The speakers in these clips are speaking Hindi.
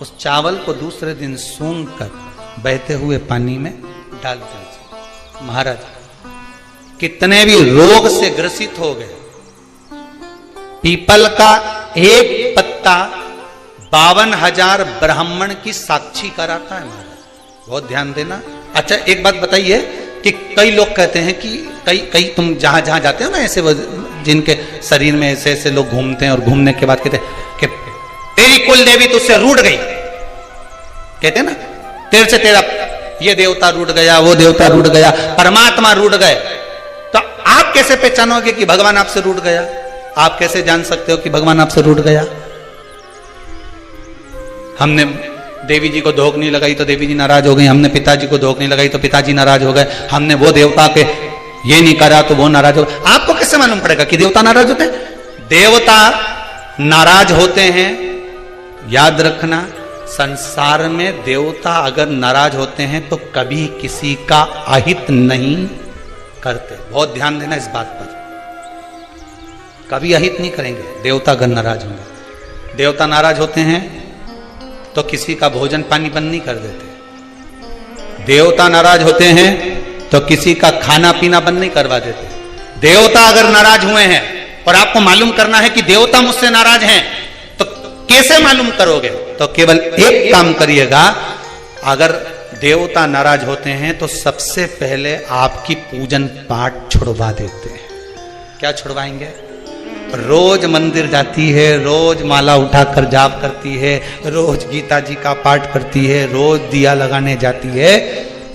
उस चावल को दूसरे दिन सूंघ कर बहते हुए पानी में डाल दीजिए। महाराज कितने भी रोग से ग्रसित हो गए, पीपल का एक पत्ता 52,000 ब्राह्मण की साक्षी कराता है महाराज, बहुत ध्यान देना। अच्छा एक बात बताइए कि कई लोग कहते हैं कि कई तुम जहां जहां जाते हो ना, ऐसे जिनके शरीर में ऐसे ऐसे लोग घूमते हैं और घूमने के बाद कहते हैं कि तेरी कुल देवी तुझसे रूठ गई, कहते हैं ना, तेरे से तेरा ये देवता रूठ गया, वो देवता रूठ गया, परमात्मा रूठ गए। तो आप कैसे पहचानोगे कि भगवान आपसे रूठ गया? आप कैसे जान सकते हो कि भगवान आपसे रूठ गया? हमने देवी जी को धोख नहीं लगाई तो देवी जी नाराज हो गई, हमने पिताजी को धोख नहीं लगाई तो पिताजी नाराज हो गए, हमने वो देवता के ये नहीं करा तो वो नाराज हो गए। आपको कैसे मालूम पड़ेगा कि देवता नाराज होते हैं? देवता नाराज होते हैं, याद रखना, संसार में देवता अगर नाराज होते हैं तो कभी किसी का अहित नहीं करते। बहुत ध्यान देना इस बात पर, कभी अहित नहीं करेंगे देवता अगर नाराज होंगे। देवता नाराज होते हैं तो किसी का भोजन पानी बंद नहीं कर देते। देवता नाराज होते हैं तो किसी का खाना पीना बंद नहीं करवा देते। देवता अगर नाराज हुए हैं और आपको मालूम करना है कि देवता मुझसे नाराज हैं, तो कैसे मालूम करोगे? तो केवल एक काम करिएगा, अगर देवता नाराज होते हैं तो सबसे पहले आपकी पूजन पाठ छुड़वा देते हैं। क्या छुड़वाएंगे? रोज मंदिर जाती है, रोज माला उठाकर जाप करती है, रोज गीता जी का पाठ करती है, रोज दिया लगाने जाती है।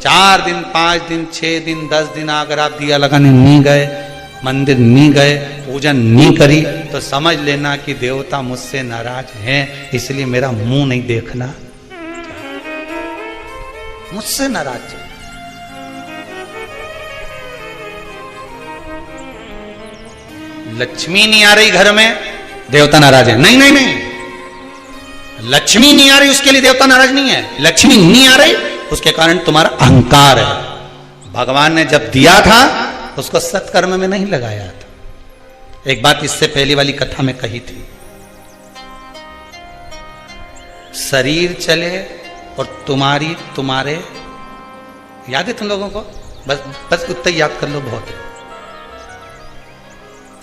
4 दिन 5 दिन 6 दिन 10 दिन अगर आप दिया लगाने नहीं गए, मंदिर नहीं गए, पूजन नहीं करी, तो समझ लेना कि देवता मुझसे नाराज हैं, इसलिए मेरा मुंह नहीं देखना, मुझसे नाराज। लक्ष्मी नहीं आ रही घर में, देवता नाराज है? नहीं नहीं नहीं, लक्ष्मी नहीं आ रही उसके लिए देवता नाराज नहीं है। लक्ष्मी नहीं आ रही उसके कारण तुम्हारा अहंकार है। भगवान ने जब दिया था उसको सत्कर्म में नहीं लगाया था। एक बात इससे पहली वाली कथा में कही थी, शरीर चले और तुम्हारे याद है तुम लोगों को? बस उतना याद कर लो, बहुत है।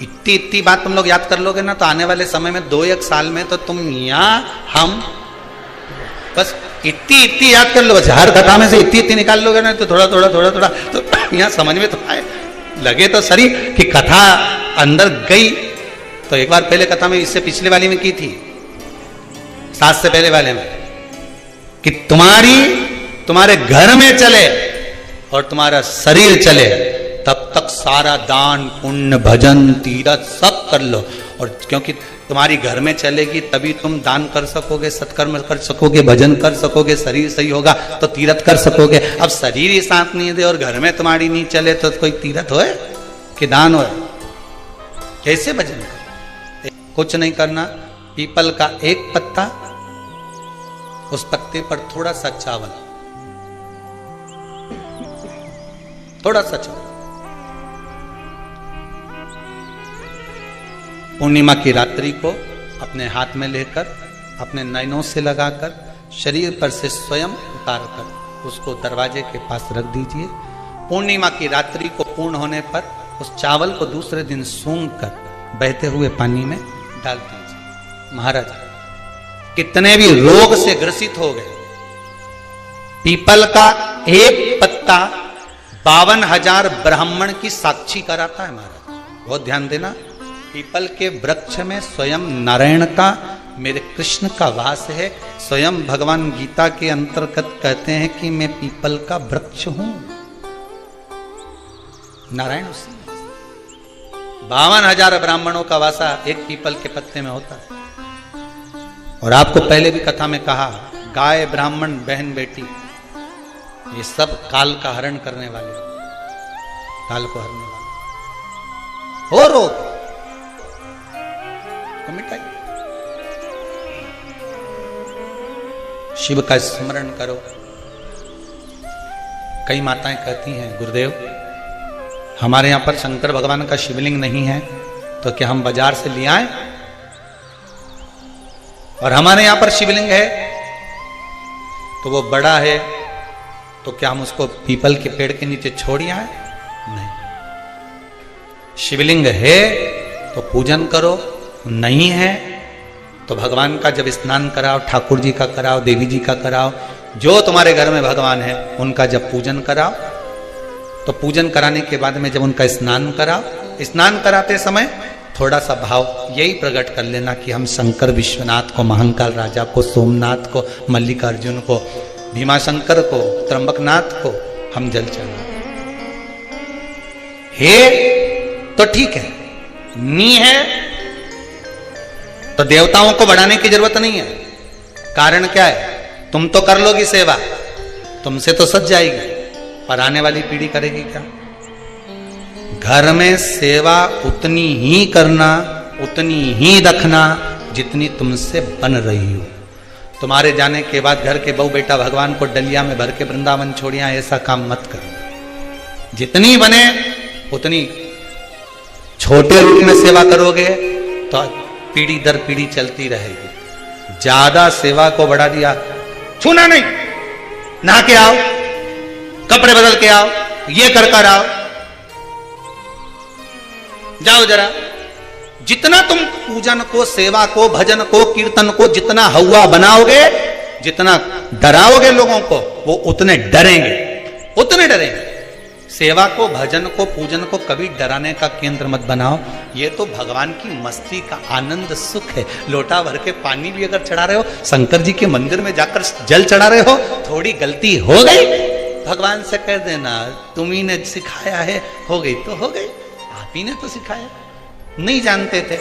इतनी बात तुम लोग याद कर लोगे ना तो आने वाले समय में 2-1 साल में तो तुम हम बस इतनी याद कर लो, बस हर कथा में से इतनी निकाल लोगे ना तो थोड़ा तो यहाँ समझ में तो आए, लगे तो सही कि कथा अंदर गई। तो एक बार पहले कथा में, इससे पिछले वाली में की थी, 7 से पहले वाले में, कि तुम्हारे घर में चले और तुम्हारा शरीर चले, तब तक सारा दान पुण्य भजन तीरथ सब कर लो। और क्योंकि तुम्हारी घर में चलेगी तभी तुम दान कर सकोगे, सत्कर्म कर सकोगे, भजन कर सकोगे, शरीर सही होगा तो तीरथ कर सकोगे। अब शरीर ही साथ नहीं दे और घर में तुम्हारी नहीं चले तो कोई तीरथ होए कि दान होए? कैसे भजन करो? कुछ नहीं करना, पीपल का एक पत्ता, उस पत्ते पर थोड़ा सा चावल, थोड़ा सा चावल, पूर्णिमा की रात्रि को अपने हाथ में लेकर अपने नयनों से लगाकर शरीर पर से स्वयं उतार कर उसको दरवाजे के पास रख दीजिए। पूर्णिमा की रात्रि को पूर्ण होने पर उस चावल को दूसरे दिन सूंघ कर बहते हुए पानी में डाल दीजिए। महाराज कितने भी रोग से ग्रसित हो गए, पीपल का एक पत्ता 52,000 ब्राह्मण की साक्षी कराता है। महाराज बहुत ध्यान देना, पीपल के वृक्ष में स्वयं नारायण का, मेरे कृष्ण का वास है। स्वयं भगवान गीता के अंतर्गत कहते हैं कि मैं पीपल का वृक्ष हूं, नारायण उसी 52,000 ब्राह्मणों का वासा एक पीपल के पत्ते में होता है। और आपको पहले भी कथा में कहा, गाय ब्राह्मण बहन बेटी ये सब काल का हरण करने वाले, काल को हरने वाले हो, रोग को मिटाई। शिव का स्मरण करो। कई माताएं कहती हैं, गुरुदेव हमारे यहां पर शंकर भगवान का शिवलिंग नहीं है तो क्या हम बाजार से ले आए? और हमारे यहां पर शिवलिंग है तो वो बड़ा है तो क्या हम उसको पीपल के पेड़ के नीचे छोड़ आए? नहीं। शिवलिंग है तो पूजन करो, नहीं है तो भगवान का जब स्नान कराओ, ठाकुर जी का कराओ, देवी जी का कराओ, जो तुम्हारे घर में भगवान है उनका जब पूजन कराओ, तो पूजन कराने के बाद में जब उनका स्नान कराओ, स्नान कराते समय थोड़ा सा भाव यही प्रकट कर लेना कि हम शंकर विश्वनाथ को, महाकाल राजा को, सोमनाथ को, मल्लिकार्जुन को, भीमाशंकर को, त्र्यंबकनाथ को हम जल चढ़ा है तो ठीक है, नी है तो देवताओं को बढ़ाने की जरूरत नहीं है। कारण क्या है? तुम तो कर लोगी सेवा, तुमसे तो सज जाएगी, पर आने वाली पीढ़ी करेगी क्या? घर में सेवा उतनी ही करना, उतनी ही रखना जितनी तुमसे बन रही हो। तुम्हारे जाने के बाद घर के बहू बेटा भगवान को डलिया में भर के वृंदावन छोड़िया, ऐसा काम मत करो। जितनी बने उतनी छोटे रूप में सेवा करोगे तो पीढ़ी दर पीढ़ी चलती रहेगी। ज्यादा सेवा को बढ़ा दिया, छूना नहीं, नहा के आओ, कपड़े बदल के आओ, ये कर आओ, जाओ जरा। जितना तुम पूजन को, सेवा को, भजन को, कीर्तन को जितना हवा बनाओगे, जितना डराओगे लोगों को, वो उतने डरेंगे, उतने डरेंगे। सेवा को, भजन को, पूजन को कभी डराने का केंद्र मत बनाओ। ये तो भगवान की मस्ती का आनंद सुख है। लोटा भर के पानी भी अगर चढ़ा रहे हो, शंकर जी के मंदिर में जाकर जल चढ़ा रहे हो, थोड़ी गलती हो गई भगवान से कह देना, तुम्ही ने सिखाया है, हो गई तो हो गई, आप ही ने तो सिखाया, नहीं जानते थे।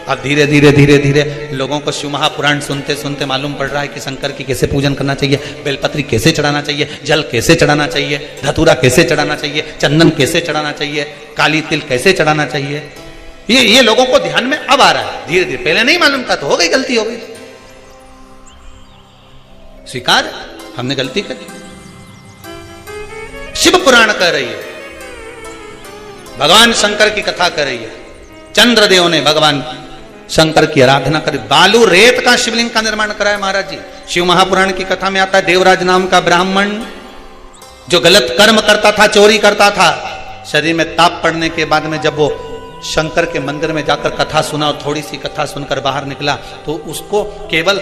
अब धीरे धीरे धीरे धीरे लोगों को शिव महापुराण सुनते सुनते मालूम पड़ रहा है कि शंकर की कैसे पूजन करना चाहिए, बेलपत्री कैसे चढ़ाना चाहिए, जल कैसे चढ़ाना चाहिए, धतूरा कैसे चढ़ाना चाहिए, चंदन कैसे चढ़ाना चाहिए, काली तिल कैसे चढ़ाना चाहिए। ये लोगों को ध्यान में अब आ रहा है धीरे धीरे। पहले नहीं मालूम था तो हो गई, गलती हो गई, स्वीकार, हमने गलती कर दी। शिव पुराण कह रही है, भगवान शंकर की कथा कर रही है। चंद्रदेव ने भगवान शंकर की आराधना करी, बालू रेत का शिवलिंग का निर्माण कराया महाराज जी। शिव महापुराण की कथा में आता है, देवराज नाम का ब्राह्मण जो गलत कर्म करता था, चोरी करता था, शरीर में ताप पड़ने के बाद में जब वो शंकर के मंदिर में जाकर कथा सुना और थोड़ी सी कथा सुनकर बाहर निकला, तो उसको केवल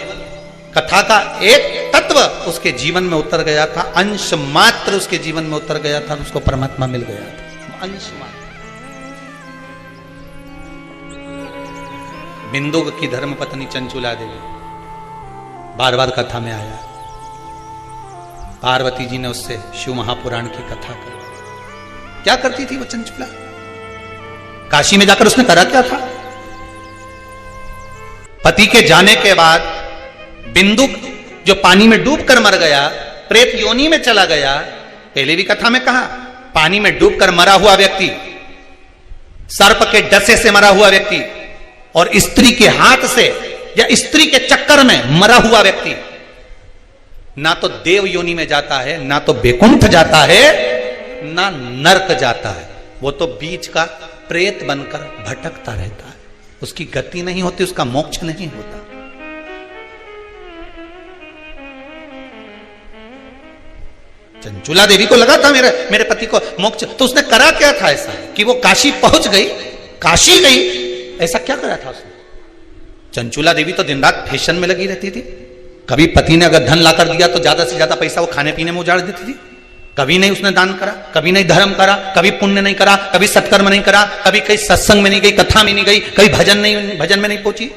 कथा का एक तत्व उसके जीवन में उतर गया था, अंश मात्र उसके जीवन में उतर गया था, उसको परमात्मा मिल गया था, अंश मात्र। बिंदु की धर्मपत्नी चंचुला देवी बार बार कथा में आया, पार्वती जी ने उससे शिव महापुराण की कथा करी। क्या करती थी वो चंचुला? काशी में जाकर उसने करा क्या था? पति के जाने के बाद बिंदु जो पानी में डूबकर मर गया, प्रेत योनि में चला गया। पहले भी कथा में कहा, पानी में डूबकर मरा हुआ व्यक्ति, सर्प के डसे से मरा हुआ व्यक्ति और स्त्री के हाथ से या स्त्री के चक्कर में मरा हुआ व्यक्ति ना तो देव योनि में जाता है, ना तो बैकुंठ जाता है, ना नरक जाता है। वो तो बीच का प्रेत बनकर भटकता रहता है, उसकी गति नहीं होती, उसका मोक्ष नहीं होता। चंचुला देवी को लगा था मेरे पति को मोक्ष, तो उसने करा क्या था ऐसा कि वो काशी पहुंच गई, काशी गई, ऐसा क्या करा था उसने? चंचुला देवी तो दिन रात फैशन में लगी रहती थी। कभी पति ने अगर धन लाकर दिया तो ज्यादा से ज्यादा पैसा वो खाने पीने में उजाड़ देती थी। कभी नहीं उसने दान करा, कभी नहीं धर्म करा, कभी पुण्य नहीं करा, कभी सत्कर्म नहीं करा, कभी कहीं सत्संग में नहीं गई, कथा में नहीं गई, कभी भजन में नहीं पहुंची।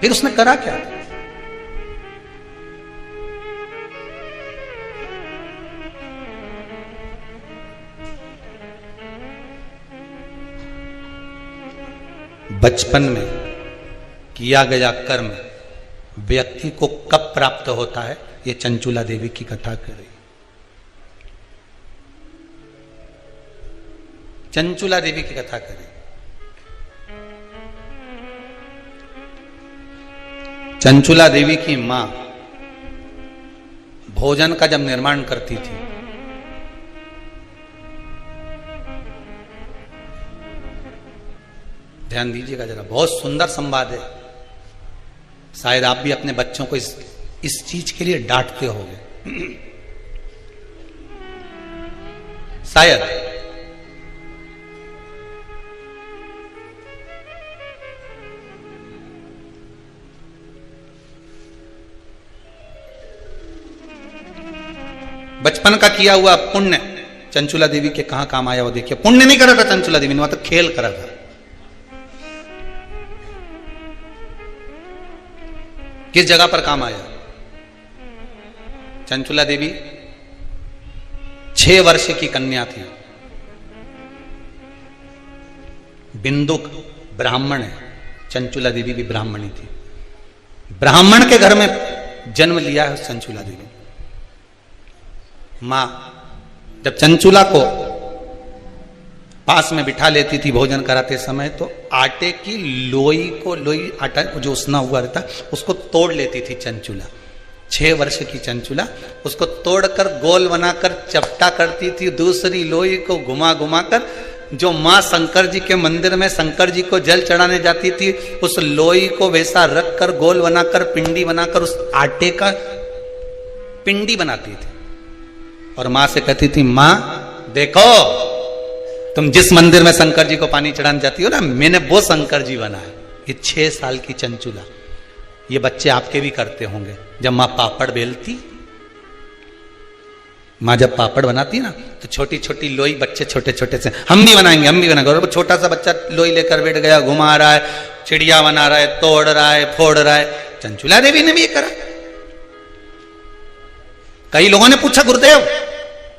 फिर उसने करा क्या? बचपन में किया गया कर्म व्यक्ति को कब प्राप्त होता है, ये चंचुला देवी की कथा कर रही। चंचुला देवी की कथा कर रही। चंचुला देवी की मां भोजन का जब निर्माण करती थी, ध्यान दीजिएगा जरा, बहुत सुंदर संवाद है। शायद आप भी अपने बच्चों को इस चीज के लिए डांटते होंगे शायद। बचपन का किया हुआ पुण्य चंचुला देवी के कहां काम आया वो देखिए। पुण्य नहीं करा था चंचुला देवी ने, वहां तो खेल करा था। किस जगह पर काम आया? चंचुला देवी 6 वर्ष की कन्या थी। बिंदुक ब्राह्मण है, चंचुला देवी भी ब्राह्मणी थी। ब्राह्मण के घर में जन्म लिया है चंचुला देवी। मां जब चंचुला को पास में बिठा लेती थी भोजन कराते समय, तो आटे की लोई को, लोई आटा जो उसना हुआ रहता उसको तोड़ लेती थी चंचुला। 6 वर्ष की चंचुला उसको तोड़कर गोल बनाकर चपटा करती थी। दूसरी लोई को घुमा घुमा कर जो मां शंकर जी के मंदिर में शंकर जी को जल चढ़ाने जाती थी, उस लोई को वैसा रख कर गोल बनाकर पिंडी बनाकर उस आटे का पिंडी बनाती थी। और मां से कहती थी, मां देखो तुम जिस मंदिर में शंकर जी को पानी चढ़ाने जाती हो ना, मैंने वो शंकर जी बना है। ये 6 साल की चंचुला। ये बच्चे आपके भी करते होंगे। जब मां पापड़ बेलती, मां जब पापड़ बनाती ना, तो छोटी छोटी लोई बच्चे छोटे छोटे से, हम भी बनाएंगे हम भी बनाएंगे। और वो छोटा सा बच्चा लोई लेकर बैठ गया, घुमा रहा है, चिड़िया बना रहा है, तोड़ रहा है, फोड़ रहा है। चंचुला देवी ने भी ये करा। कई लोगों ने पूछा, गुरुदेव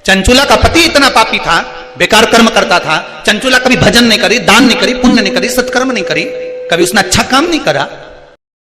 चंचुला का पति इतना पापी था, बेकार कर्म करता था, चंचुला कभी भजन नहीं करी, दान नहीं करी, पुण्य नहीं करी, सत्कर्म नहीं करी, कभी उसने अच्छा काम नहीं करा,